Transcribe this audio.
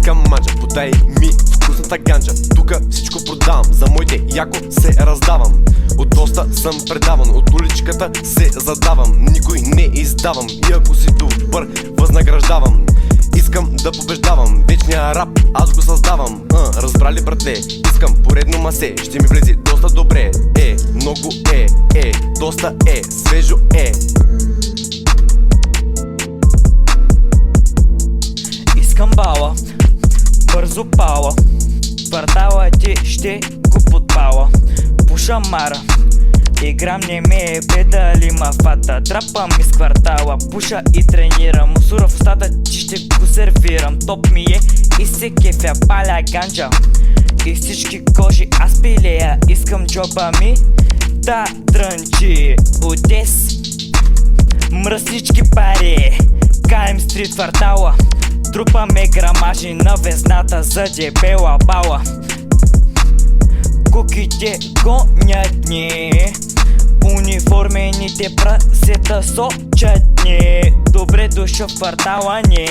Искам манджа, подай ми вкусната ганджа. Тука всичко продавам, за моите яко се раздавам. От доста съм предаван, от уличката се задавам. Никой не издавам и ако си добър, възнаграждавам. Искам да побеждавам, вечния рап аз го създавам. Разбрали, братле? Искам поредно масе, ще ми влезе доста добре. Много доста свежо Искам бала, бързо пала, квартала ти ще го подпала. Пуша мара, играм не ми е педали мафата. Трапам из квартала, пуша и тренирам. Мусура в устата ти ще го сервирам. Топ ми е и се кефя, паля ганджа и всички кожи аз пилея. Искам джоба ми да дрънчи Одес, мръснички пари. Каем стрит квартала, трупаме грамажи на везната за дебела бала. Куките гонят ни, униформените прасета сочат ни. Добре дошъл в квартала ни.